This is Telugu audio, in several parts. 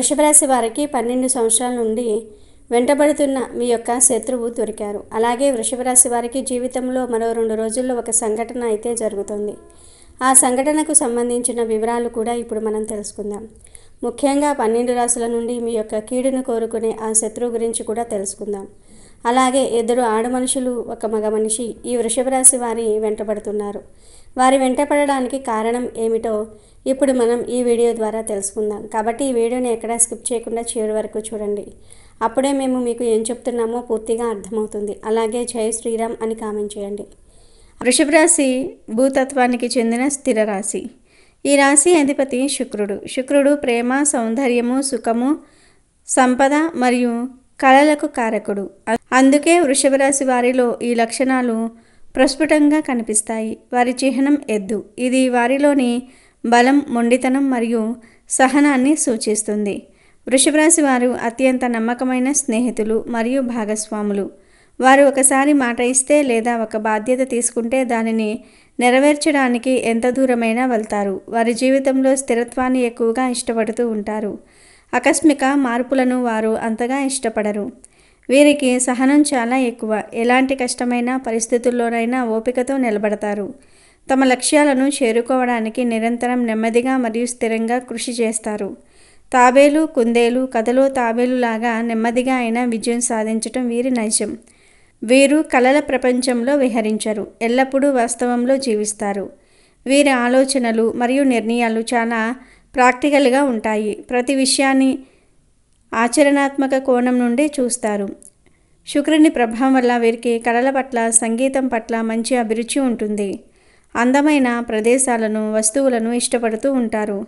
వృషభ రాశి వారికి 12 సంవత్సరాల నుండి వెంటబడుతున్న మీ యొక్క శత్రువు దొరికారు. అలాగే వృషభ రాశి వారికి జీవితంలో మరో 2 రోజుల్లో ఒక సంఘటన అయితే జరుగుతుంది. ఆ సంఘటనకు సంబంధించిన వివరాలు కూడా ఇప్పుడు మనం తెలుసుకుందాం. ముఖ్యంగా 12 రాశుల నుండి మీ యొక్క కీడును కోరుకునే ఆ శత్రువు గురించి కూడా తెలుసుకుందాం. అలాగే 2 ఆడ మనుషులు, 1 మగ మనిషి ఈ వృషభ రాశి వారి వెంటబడుతున్నారు. వారి వెంటపడడానికి కారణం ఏమిటో ఇప్పుడు మనం ఈ వీడియో ద్వారా తెలుసుకుందాం. కాబట్టి ఈ వీడియోని ఎక్కడా స్కిప్ చేయకుండా చివరి వరకు చూడండి. అప్పుడే మేము మీకు ఏం చెప్తున్నామో పూర్తిగా అర్థమవుతుంది. అలాగే జై శ్రీరామ్ అని కామెంట్ చేయండి. వృషభ రాశి భూతత్వానికి చెందిన స్థిర రాశి. ఈ రాశి అధిపతి శుక్రుడు ప్రేమ, సౌందర్యము, సుఖము, సంపద మరియు కళలకు కారకుడు. అందుకే వృషభ రాశి వారిలో ఈ లక్షణాలు ప్రస్ఫుటంగా కనిపిస్తాయి. వారి చిహ్నం ఎద్దు. ఇది వారిలోని బలం, మొండితనం మరియు సహనాన్ని సూచిస్తుంది. వృషభ రాశి వారు అత్యంత నమ్మకమైన స్నేహితులు మరియు భాగస్వాములు. వారు ఒకసారి మాట ఇస్తే లేదా ఒక బాధ్యత తీసుకుంటే దానిని నెరవేర్చడానికి ఎంత దూరమైనా వెళ్తారు. వారి జీవితంలో స్థిరత్వాన్ని ఎక్కువగా ఇష్టపడుతూ ఉంటారు. ఆకస్మిక మార్పులను వారు అంతగా ఇష్టపడరు. వీరికి సహనం చాలా ఎక్కువ. ఎలాంటి కష్టమైన పరిస్థితుల్లోనైనా ఓపికతో నిలబడతారు. తమ లక్ష్యాలను చేరుకోవడానికి నిరంతరం నెమ్మదిగా మరియు స్థిరంగా కృషి చేస్తారు. తాబేలు, కుందేలు కథలో తాబేలులాగా నెమ్మదిగా అయినా విజయం సాధించటం వీరి నైజం. వీరు కలల ప్రపంచంలో విహరించరు. ఎల్లప్పుడూ వాస్తవంలో జీవిస్తారు. వీరి ఆలోచనలు మరియు నిర్ణయాలు చాలా ప్రాక్టికల్గా ఉంటాయి. ప్రతి విషయాన్ని ఆచరణాత్మక కోణం నుండి చూస్తారు. శుక్రుని ప్రభావం వల్ల వీరికి కళల పట్ల, సంగీతం పట్ల మంచి అభిరుచి ఉంటుంది. అందమైన ప్రదేశాలను, వస్తువులను ఇష్టపడుతూ ఉంటారు.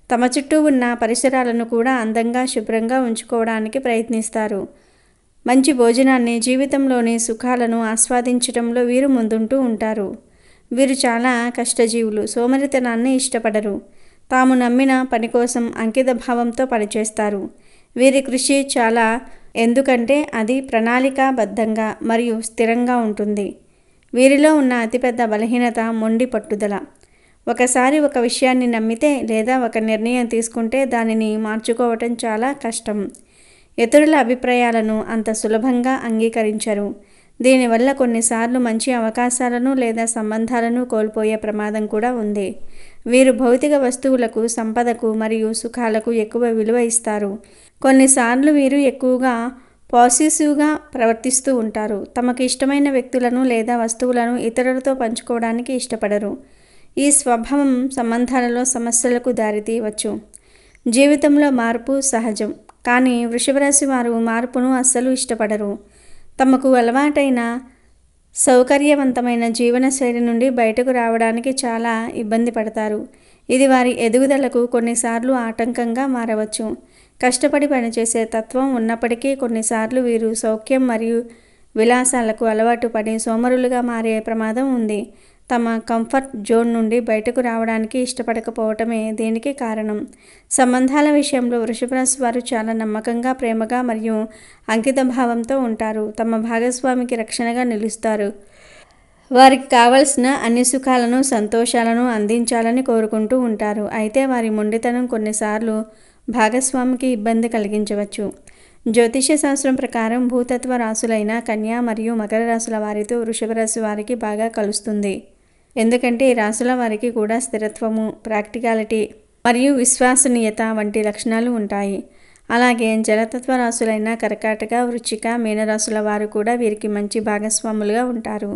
తమ చుట్టూ ఉన్న పరిసరాలను కూడా అందంగా, శుభ్రంగా ఉంచుకోవడానికి ప్రయత్నిస్తారు. మంచి భోజనాన్ని, జీవితంలోని సుఖాలను ఆస్వాదించడంలో వీరు ముందుంటూ ఉంటారు. వీరు చాలా కష్టజీవులు. సోమరితనాన్ని ఇష్టపడరు. తాము నమ్మిన పని కోసం అంకిత భావంతో పనిచేస్తారు. వీరి కృషి చాలా, ఎందుకంటే అది ప్రణాళికాబద్ధంగా మరియు స్థిరంగా ఉంటుంది. వీరిలో ఉన్న అతిపెద్ద బలహీనత మొండి పట్టుదల. ఒకసారి ఒక విషయాన్ని నమ్మితే లేదా ఒక నిర్ణయం తీసుకుంటే దానిని మార్చుకోవటం చాలా కష్టం. ఇతరుల అభిప్రాయాలను అంత సులభంగా అంగీకరించరు. దీనివల్ల కొన్నిసార్లు మంచి అవకాశాలను లేదా సంబంధాలను కోల్పోయే ప్రమాదం కూడా ఉంది. వీరు భౌతిక వస్తువులకు, సంపదకు మరియు సుఖాలకు ఎక్కువ విలువ ఇస్తారు. కొన్నిసార్లు వీరు ఎక్కువగా పాజిటివ్గా ప్రవర్తిస్తూ ఉంటారు. తమకు ఇష్టమైన వ్యక్తులను లేదా వస్తువులను ఇతరులతో పంచుకోవడానికి ఇష్టపడరు. ఈ స్వభావం సంబంధాలలో సమస్యలకు దారితీయవచ్చు. జీవితంలో మార్పు సహజం, కానీ వృషభ రాశి వారు మార్పును అస్సలు ఇష్టపడరు. తమకు అలవాటైన సౌకర్యవంతమైన జీవనశైలి నుండి బయటకు రావడానికి చాలా ఇబ్బంది పడతారు. ఇది వారి ఎదుగుదలకు కొన్నిసార్లు ఆటంకంగా మారవచ్చు. కష్టపడి పనిచేసే తత్వం ఉన్నప్పటికీ కొన్నిసార్లు వీరు సౌఖ్యం మరియు విలాసాలకు అలవాటు పడి సోమరులుగా మారే ప్రమాదం ఉంది. తమ కంఫర్ట్ జోన్ నుండి బయటకు రావడానికి ఇష్టపడకపోవటమే దీనికి కారణం. సంబంధాల విషయంలో వృషభ రాశి వారు చాలా నమ్మకంగా, ప్రేమగా మరియు అంకిత భావంతో ఉంటారు. తమ భాగస్వామికి రక్షణగా నిలుస్తారు. వారికి కావలసిన అన్ని సుఖాలను, సంతోషాలను అందించాలని కోరుకుంటూ ఉంటారు. అయితే వారి మొండితనం కొన్నిసార్లు భాగస్వామికి ఇబ్బంది కలిగించవచ్చు. జ్యోతిష శాస్త్రం ప్రకారం భూతత్వ రాశులైన కన్యా మరియు మకర రాశుల వారితో వృషభ రాశి వారికి బాగా కలుస్తుంది. ఎందుకంటే ఈ రాశుల వారికి కూడా స్థిరత్వము, ప్రాక్టికాలిటీ మరియు విశ్వసనీయత వంటి లక్షణాలు ఉంటాయి. అలాగే జలతత్వ రాశులైన కర్కాటక, వృశ్చిక, మీనరాశుల వారు కూడా వీరికి మంచి భాగస్వాములుగా ఉంటారు.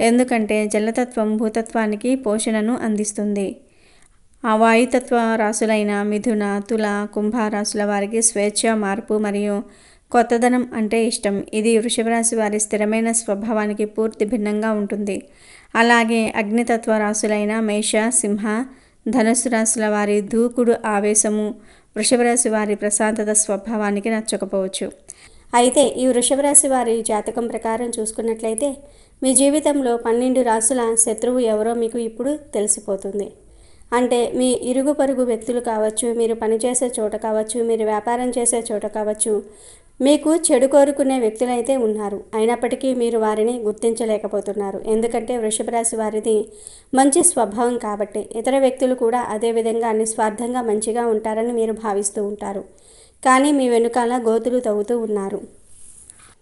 ఎందుకంటే జలతత్వం భూతత్వానికి పోషణను అందిస్తుంది. ఆ వాయుతత్వ రాశులైన మిథున, తుల, కుంభ రాశుల వారికి స్వేచ్ఛ, మార్పు మరియు కొత్తదనం అంటే ఇష్టం. ఇది వృషభ రాశి వారి స్థిరమైన స్వభావానికి పూర్తి భిన్నంగా ఉంటుంది. అలాగే అగ్నితత్వ రాశులైన మేష, సింహ, ధనుస్సు రాశుల వారి దూకుడు, ఆవేశము వృషభ రాశి వారి ప్రశాంతత స్వభావానికి నచ్చకపోవచ్చు. అయితే ఈ వృషభ రాశి వారి జాతకం ప్రకారం చూసుకున్నట్లయితే మీ జీవితంలో 12 రాశుల శత్రువు ఎవరో మీకు ఇప్పుడు తెలిసిపోతుంది. అంటే మీ ఇరుగు పొరుగు వ్యక్తులు కావచ్చు, మీరు పనిచేసే చోట కావచ్చు, మీరు వ్యాపారం చేసే చోట కావచ్చు, మీకు చెడు కోరుకునే వ్యక్తులైతే ఉన్నారు. అయినప్పటికీ మీరు వారిని గుర్తించలేకపోతున్నారు. ఎందుకంటే వృషభ రాశి వారిది మంచి స్వభావం కాబట్టి ఇతర వ్యక్తులు కూడా అదే విధంగా నిస్వార్థంగా మంచిగా ఉంటారని మీరు భావిస్తూ ఉంటారు. కానీ మీ వెనుకాల గోతులు తవ్వుతూ ఉన్నారు.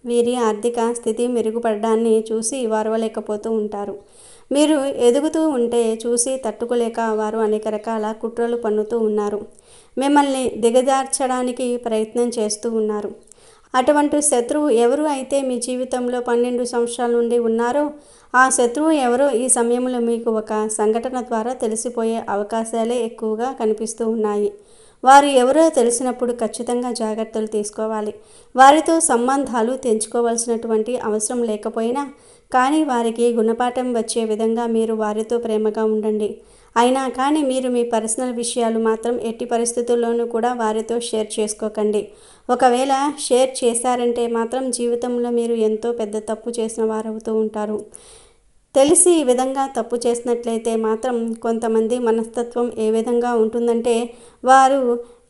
వీరి ఆర్థిక స్థితి మెరుగుపడడాన్ని చూసి వారవలేకపోతూ ఉంటారు. మీరు ఎదుగుతూ ఉంటే చూసి తట్టుకోలేక వారు అనేక రకాల కుట్రలు పన్నుతూ ఉన్నారు. మిమ్మల్ని దిగజార్చడానికి ప్రయత్నం చేస్తూ ఉన్నారు. అటువంటి శత్రువు ఎవరు అయితే మీ జీవితంలో 12 సంవత్సరాల నుండి ఉన్నారో ఆ శత్రువు ఎవరో ఈ సమయంలో మీకు ఒక సంఘటన ద్వారా తెలిసిపోయే అవకాశాలే ఎక్కువగా కనిపిస్తూ ఉన్నాయి. వారు ఎవరో తెలిసినప్పుడు ఖచ్చితంగా జాగ్రత్తలు తీసుకోవాలి. వారితో సంబంధాలు తెంచుకోవాల్సినటువంటి అవసరం లేకపోయినా కానీ వారికి గుణపాఠం వచ్చే విధంగా మీరు వారితో ప్రేమగా ఉండండి. అయినా కానీ మీరు మీ పర్సనల్ విషయాలు మాత్రం ఎట్టి పరిస్థితుల్లోనూ కూడా వారితో షేర్ చేసుకోకండి. ఒకవేళ షేర్ చేశారంటే మాత్రం జీవితంలో మీరు ఎంతో పెద్ద తప్పు చేసిన వారవుతూ ఉంటారు. తెలిసి ఈ విధంగా తప్పు చేసినట్లయితే మాత్రం కొంతమంది మనస్తత్వం ఏ విధంగా ఉంటుందంటే వారు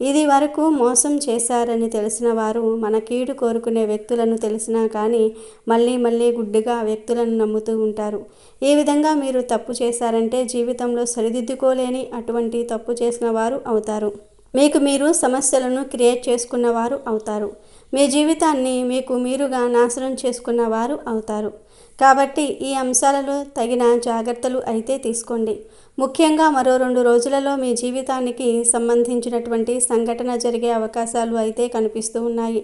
ఇది వరకు మోసం చేశారని తెలిసిన వారు మన కీడు కోరుకునే వ్యక్తులను తెలిసినా కానీ మళ్ళీ గుడ్డిగా ఆ వ్యక్తులను నమ్ముతూ ఉంటారు. ఈ విధంగా మీరు తప్పు చేశారంటే జీవితంలో సరిదిద్దుకోలేని అటువంటి తప్పు చేసిన వారు అవుతారు. మీకు మీరు సమస్యలను క్రియేట్ చేసుకున్న వారు అవుతారు. మీ జీవితాన్ని మీకు మీరుగా నాశనం చేసుకున్న వారు అవుతారు. కాబట్టి ఈ అంశాలలో తగిన జాగ్రత్తలు అయితే తీసుకోండి. ముఖ్యంగా మరో 2 రోజులలో మీ జీవితానికి సంబంధించినటువంటి సంఘటన జరిగే అవకాశాలు అయితే కనిపిస్తూ ఉన్నాయి.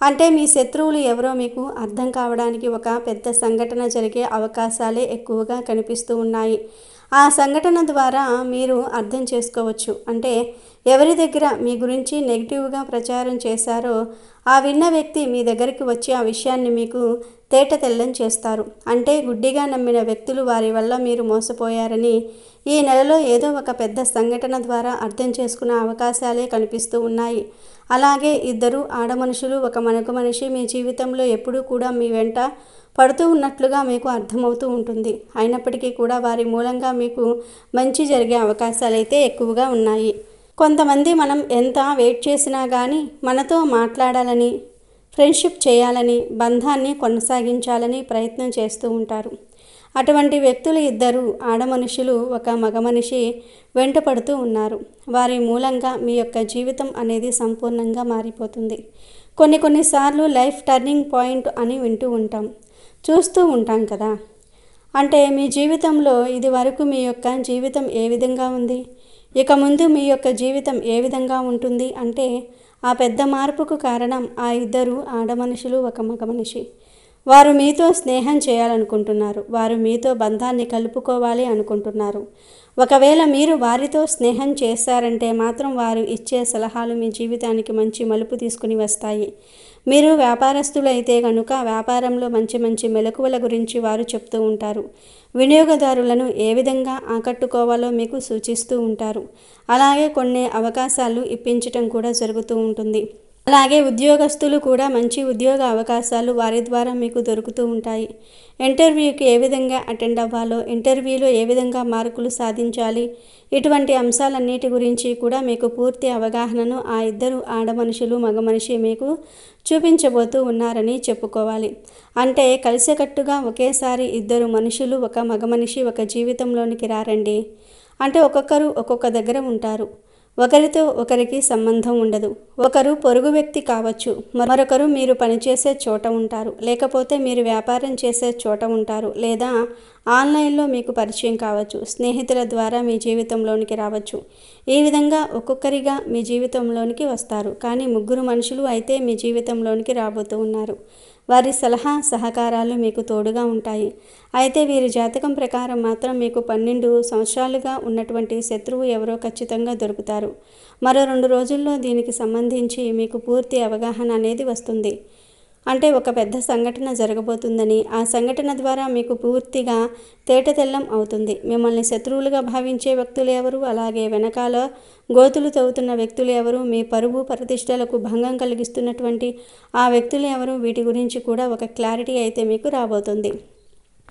అంటే మీ శత్రువులు ఎవరో మీకు అర్థం కావడానికి ఒక పెద్ద సంఘటన జరిగే అవకాశాలే ఎక్కువగా కనిపిస్తూ ఉన్నాయి. ఆ సంఘటన ద్వారా మీరు అర్థం చేసుకోవచ్చు. అంటే ఎవరి దగ్గర మీ గురించి నెగిటివ్గా ప్రచారం చేశారో ఆ విన్న వ్యక్తి మీ దగ్గరికి వచ్చి ఆ విషయాన్ని మీకు తేట తెల్లం చేస్తారు. అంటే గుడ్డిగా నమ్మిన వ్యక్తులు వారి వల్ల మీరు మోసపోయారని ఈ నెలలో ఏదో ఒక పెద్ద సంఘటన ద్వారా అర్థం చేసుకునే అవకాశాలే కనిపిస్తూ ఉన్నాయి. అలాగే 2 ఆడమనుషులు ఒక మగ మనిషి మీ జీవితంలో ఎప్పుడూ కూడా మీ వెంట పడుతూ ఉన్నట్లుగా మీకు అర్థమవుతూ ఉంటుంది. అయినప్పటికీ కూడా వారి మూలంగా మీకు మంచి జరిగే అవకాశాలైతే ఎక్కువగా ఉన్నాయి. కొంతమంది మనం ఎంత వెయిట్ చేసినా కానీ మనతో మాట్లాడాలని, ఫ్రెండ్షిప్ చేయాలని, బంధాన్ని కొనసాగించాలని ప్రయత్నం చేస్తూ ఉంటారు. అటువంటి వ్యక్తులు 2 ఆడమనుషులు ఒక మగ మనిషి వెంట పడుతూ ఉన్నారు. వారి మూలంగా మీ యొక్క జీవితం అనేది సంపూర్ణంగా మారిపోతుంది. కొన్నిసార్లు లైఫ్ టర్నింగ్ పాయింట్ అని వింటూ ఉంటాం, చూస్తూ ఉంటాం కదా. అంటే మీ జీవితంలో ఇది వరకు మీ యొక్క జీవితం ఏ విధంగా ఉంది, ఇక ముందు మీ యొక్క జీవితం ఏ విధంగా ఉంటుంది అంటే ఆ పెద్ద మార్పుకు కారణం ఆ 2 ఆడమనుషులు ఒక మగ మనిషి. వారు మీతో స్నేహం చేయాలనుకుంటున్నారు. వారు మీతో బంధాన్ని కలుపుకోవాలి అనుకుంటున్నారు. ఒకవేళ మీరు వారితో స్నేహం చేశారంటే మాత్రం వారు ఇచ్చే సలహాలు మీ జీవితానికి మంచి మలుపు తీసుకుని వస్తాయి. మీరు వ్యాపారస్తులు అయితే కనుక వ్యాపారంలో మంచి మెలకువల గురించి వారు చెప్తూ ఉంటారు. వినియోగదారులను ఏ విధంగా ఆకట్టుకోవాలో మీకు సూచిస్తూ ఉంటారు. అలాగే కొన్ని అవకాశాలు ఇప్పించటం కూడా జరుగుతూ ఉంటుంది. అలాగే ఉద్యోగస్తులు కూడా మంచి ఉద్యోగ అవకాశాలు వారి ద్వారా మీకు దొరుకుతూ ఉంటాయి. ఇంటర్వ్యూకి ఏ విధంగా అటెండ్ అవ్వాలో, ఇంటర్వ్యూలో ఏ విధంగా మార్కులు సాధించాలి, ఇటువంటి అంశాలన్నిటి గురించి కూడా మీకు పూర్తి అవగాహనను ఆ 2 ఆడమనుషులు మగ మనిషి మీకు చూపించబోతూ ఉన్నారని చెప్పుకోవాలి. అంటే కలిసికట్టుగా ఒకేసారి 2 మనుషులు ఒక మగ మనిషి ఒక జీవితంలోనికి రారండి. అంటే ఒక్కొక్కరు ఒక్కొక్క దగ్గర ఉంటారు. ఒకరితో ఒకరికి సంబంధం ఉండదు. ఒకరు పొరుగు వ్యక్తి కావచ్చు, మరొకరు మీరు పనిచేసే చోట ఉంటారు, లేకపోతే మీరు వ్యాపారం చేసే చోట ఉంటారు, లేదా ఆన్లైన్లో మీకు పరిచయం కావచ్చు, స్నేహితుల ద్వారా మీ జీవితంలోనికి రావచ్చు. ఈ విధంగా ఒక్కొక్కరిగా మీ జీవితంలోనికి వస్తారు. కానీ 3 మనుషులు అయితే మీ జీవితంలోనికి రాబోతూ ఉన్నారు. వారి సలహా సహకారాలు మీకు తోడుగా ఉంటాయి. అయితే వీరి జాతకం ప్రకారం మాత్రం మీకు 12 సంవత్సరాలుగా ఉన్నటువంటి శత్రువు ఎవరో ఖచ్చితంగా దొరుకుతారు. మరో 2 రోజుల్లో దీనికి సంబంధించి మీకు పూర్తి అవగాహన అనేది వస్తుంది. అంటే ఒక పెద్ద సంఘటన జరగబోతుందని, ఆ సంఘటన ద్వారా మీకు పూర్తిగా తేటతెల్లం అవుతుంది. మిమ్మల్ని శత్రువులుగా భావించే వ్యక్తులు ఎవరు, అలాగే వెనకాల గోతులు తవ్వుతున్న వ్యక్తులు ఎవరు, మీ పరువు ప్రతిష్టలకు భంగం కలిగిస్తున్నటువంటి ఆ వ్యక్తులు ఎవరు, వీటి గురించి కూడా ఒక క్లారిటీ అయితే మీకు రాబోతుంది.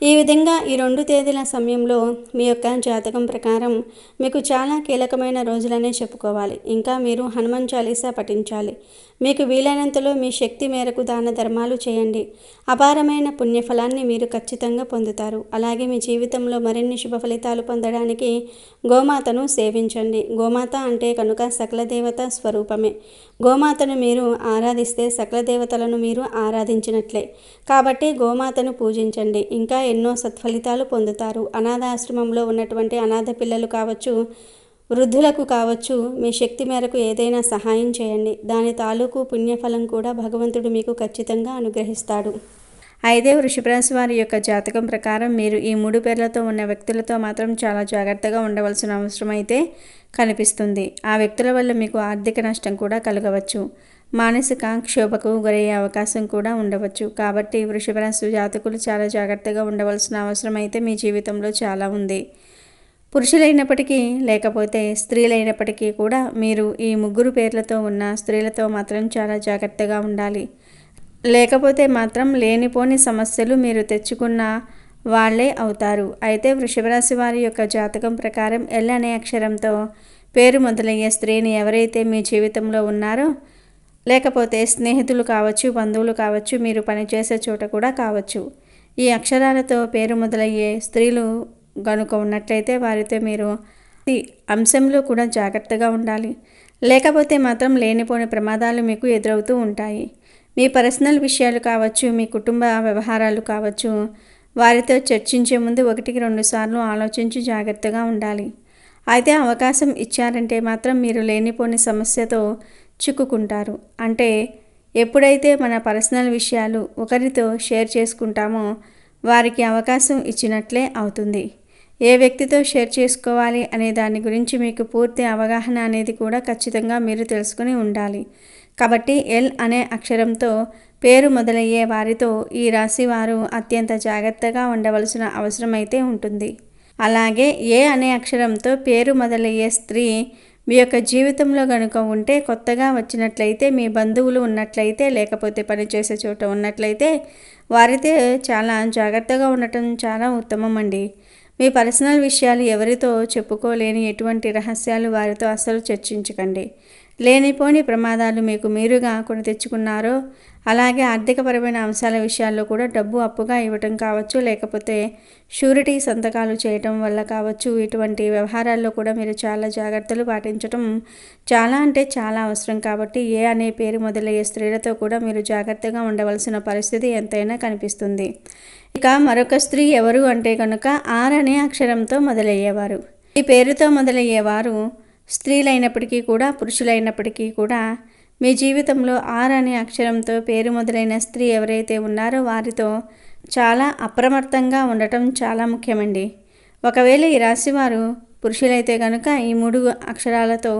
ఈ విధంగా ఈ 2 తేదీల సమయంలో మీ యొక్క జాతకం ప్రకారం మీకు చాలా కీలకమైన రోజులనే చెప్పుకోవాలి. ఇంకా మీరు హనుమాన్ చాలీసా పఠించాలి. మీకు వీలైనంతలో మీ శక్తి మేరకు దాన ధర్మాలు చేయండి. అపారమైన పుణ్యఫలాన్ని మీరు ఖచ్చితంగా పొందుతారు. అలాగే మీ జీవితంలో మరిన్ని శుభ ఫలితాలు పొందడానికి గోమాతను సేవించండి. గోమాత అంటే కనుక సకల దేవత స్వరూపమే. గోమాతను మీరు ఆరాధిస్తే సకల దేవతలను మీరు ఆరాధించినట్లే. కాబట్టి గోమాతను పూజించండి. ఇంకా ఎన్నో సత్ఫలితాలు పొందుతారు. అనాథాశ్రమంలో ఉన్నటువంటి అనాథ పిల్లలు కావచ్చు, వృద్ధులకు కావచ్చు, మీ శక్తి మేరకు ఏదైనా సహాయం చేయండి. దాని తాలూకు పుణ్యఫలం కూడా భగవంతుడు మీకు ఖచ్చితంగా అనుగ్రహిస్తాడు. అయితే వృషభ రాశి వారి యొక్క జాతకం ప్రకారం మీరు ఈ 3 పేర్లతో ఉన్న వ్యక్తులతో మాత్రం చాలా జాగ్రత్తగా ఉండవలసిన అవసరం అయితే కనిపిస్తుంది. ఆ వ్యక్తుల వల్ల మీకు ఆర్థిక నష్టం కూడా కలగవచ్చు. మానసిక క్షోభకు గురయ్యే అవకాశం కూడా ఉండవచ్చు. కాబట్టి వృషభ రాశి జాతకులు చాలా జాగ్రత్తగా ఉండవలసిన అవసరం అయితే మీ జీవితంలో చాలా ఉంది. పురుషులైనప్పటికీ లేకపోతే స్త్రీలైనప్పటికీ కూడా మీరు ఈ 3 పేర్లతో ఉన్న స్త్రీలతో మాత్రం చాలా జాగ్రత్తగా ఉండాలి. లేకపోతే మాత్రం లేనిపోని సమస్యలు మీరు తెచ్చుకున్న వాళ్ళే అవుతారు. అయితే వృషభ రాశి వారి యొక్క జాతకం ప్రకారం ఎల్ అనే అక్షరంతో పేరు మొదలయ్యే స్త్రీని ఎవరైతే మీ జీవితంలో ఉన్నారో, లేకపోతే స్నేహితులు కావచ్చు, బంధువులు కావచ్చు, మీరు పనిచేసే చోట కూడా కావచ్చు, ఈ అక్షరాలతో పేరు మొదలయ్యే స్త్రీలు గనుక ఉన్నట్లయితే వారితో మీరు ఈ అంశంలో కూడా జాగ్రత్తగా ఉండాలి. లేకపోతే మాత్రం లేనిపోని ప్రమాదాలు మీకు ఎదురవుతూ ఉంటాయి. మీ పర్సనల్ విషయాలు కావచ్చు, మీ కుటుంబ వ్యవహారాలు కావచ్చు, వారితో చర్చించే ముందు 1-2 సార్లు ఆలోచించి జాగ్రత్తగా ఉండాలి. అయితే అవకాశం ఇచ్చారంటే మాత్రం మీరు లేనిపోని సమస్యతో చిక్కుకుంటారు. అంటే ఎప్పుడైతే మన పర్సనల్ విషయాలు ఒకరితో షేర్ చేసుకుంటామో వారికి అవకాశం ఇచ్చినట్లే అవుతుంది. ఏ వ్యక్తితో షేర్ చేసుకోవాలి అనే దాని గురించి మీకు పూర్తి అవగాహన అనేది కూడా ఖచ్చితంగా మీరు తెలుసుకుని ఉండాలి. కాబట్టి ఎల్ అనే అక్షరంతో పేరు మొదలయ్యే వారితో ఈ రాశి వారు అత్యంత జాగ్రత్తగా ఉండవలసిన అవసరం అయితే ఉంటుంది. అలాగే ఏ అనే అక్షరంతో పేరు మొదలయ్యే స్త్రీ మీ యొక్క జీవితంలో కనుక ఉంటే, కొత్తగా వచ్చినట్లయితే, మీ బంధువులు ఉన్నట్లయితే, లేకపోతే పనిచేసే చోట ఉన్నట్లయితే వారితో చాలా జాగ్రత్తగా ఉండటం చాలా ఉత్తమం అండి. మీ పర్సనల్ విషయాలు ఎవరితో చెప్పుకోలేని ఎటువంటి రహస్యాలు వారితో అస్సలు చర్చించకండి. లేనిపోని ప్రమాదాలు మీకు మీరుగా కొని తెచ్చుకున్నారో, అలాగే ఆర్థికపరమైన అంశాల విషయాల్లో కూడా డబ్బు అప్పుగా ఇవ్వటం కావచ్చు, లేకపోతే షూరిటీ సంతకాలు చేయటం వల్ల కావచ్చు, ఇటువంటి వ్యవహారాల్లో కూడా మీరు చాలా జాగ్రత్తలు పాటించటం చాలా అంటే చాలా అవసరం. కాబట్టి ఏ అనే పేరు మొదలయ్యే స్త్రీలతో కూడా మీరు జాగ్రత్తగా ఉండవలసిన పరిస్థితి ఎంతైనా కనిపిస్తుంది. ఇక మరొక స్త్రీ ఎవరు అంటే కనుక ఆర్ అనే అక్షరంతో మొదలయ్యేవారు. ఈ పేరుతో మొదలయ్యేవారు స్త్రీలైనప్పటికీ కూడా పురుషులైనప్పటికీ కూడా మీ జీవితంలో ఆర్ అనే అక్షరంతో పేరు మొదలైన స్త్రీ ఎవరైతే ఉన్నారో వారితో చాలా అప్రమత్తంగా ఉండటం చాలా ముఖ్యమండి. ఒకవేళ ఈ రాశివారు పురుషులైతే కనుక ఈ 3 అక్షరాలతో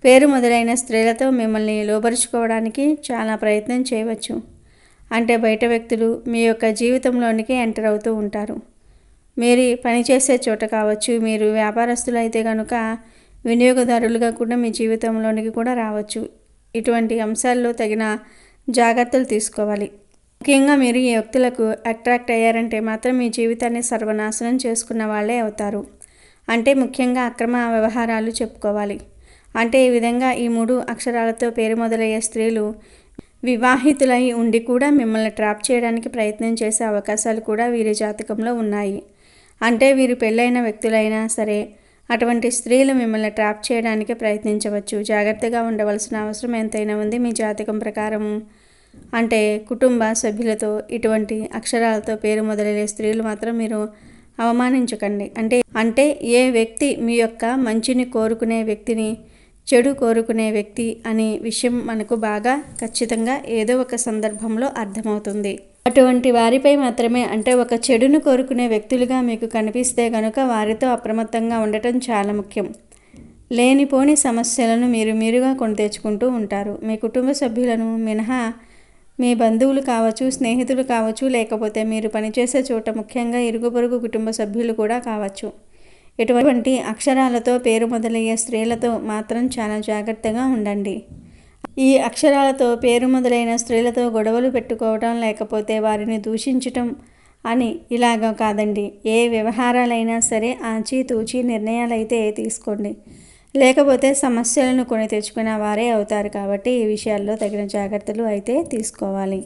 పేరు మొదలైన స్త్రీలతో మిమ్మల్ని లోబరుచుకోవడానికి చాలా ప్రయత్నం చేయవచ్చు. అంటే బయట వ్యక్తులు మీ యొక్క జీవితంలోనికి ఎంటర్ అవుతూ ఉంటారు. మీరు పనిచేసే చోట కావచ్చు, మీరు వ్యాపారస్తులు అయితే కనుక వినియోగదారులుగా కూడా మీ జీవితంలోనికి కూడా రావచ్చు. ఇటువంటి అంశాల్లో తగిన జాగ్రత్తలు తీసుకోవాలి. ముఖ్యంగా మీరు ఈ వ్యక్తులకు అట్రాక్ట్ అయ్యారంటే మాత్రం మీ జీవితాన్ని సర్వనాశనం చేసుకున్న వాళ్ళే అవుతారు. అంటే ముఖ్యంగా అక్రమ వ్యవహారాలు చెప్పుకోవాలి. అంటే ఈ విధంగా ఈ 3 అక్షరాలతో పేరు మొదలయ్యే స్త్రీలు వివాహితులై ఉండి కూడా మిమ్మల్ని ట్రాప్ చేయడానికి ప్రయత్నం చేసే అవకాశాలు కూడా వీరి జాతకంలో ఉన్నాయి. అంటే వీరు పెళ్ళైన వ్యక్తులైనా సరే అటువంటి స్త్రీలు మిమ్మల్ని ట్రాప్ చేయడానికి ప్రయత్నించవచ్చు. జాగ్రత్తగా ఉండవలసిన అవసరం ఎంతైనా ఉంది మీ జాతకం ప్రకారం. అంటే కుటుంబ సభ్యులతో ఇటువంటి అక్షరాలతో పేరు మొదలయ్యే స్త్రీలు మాత్రం మీరు అవమానించకండి. అంటే ఏ వ్యక్తి మీ యొక్క మంచిని కోరుకునే వ్యక్తిని చెడు కోరుకునే వ్యక్తి అనే విషయం మనకు బాగా ఖచ్చితంగా ఏదో ఒక సందర్భంలో అర్థమవుతుంది. అటువంటి వారిపై మాత్రమే, అంటే ఒక చెడును కోరుకునే వ్యక్తులుగా మీకు కనిపిస్తే కనుక వారితో అప్రమత్తంగా ఉండటం చాలా ముఖ్యం. లేనిపోని సమస్యలను మీరుగా కొని తెచ్చుకుంటూ ఉంటారు. మీ కుటుంబ సభ్యులను మినహా మీ బంధువులు కావచ్చు, స్నేహితులు కావచ్చు, లేకపోతే మీరు పనిచేసే చోట ముఖ్యంగా ఇరుగు పొరుగు కుటుంబ సభ్యులు కూడా కావచ్చు. ఇటువంటి అక్షరాలతో పేరు మొదలయ్యే స్త్రీలతో మాత్రం చాలా జాగ్రత్తగా ఉండండి. ఈ అక్షరాలతో పేరు మొదలైన స్త్రీలతో గొడవలు పెట్టుకోవటం, లేకపోతే వారిని దూషించటం అని ఇలాగా కాదండి. ఏ వ్యవహారాలైనా సరే ఆచితూచి నిర్ణయాలైతే తీసుకోండి. లేకపోతే సమస్యలను కొని తెచ్చుకున్న వారే అవుతారు. కాబట్టి ఈ విషయాల్లో తగిన జాగ్రత్తలు అయితే తీసుకోవాలి.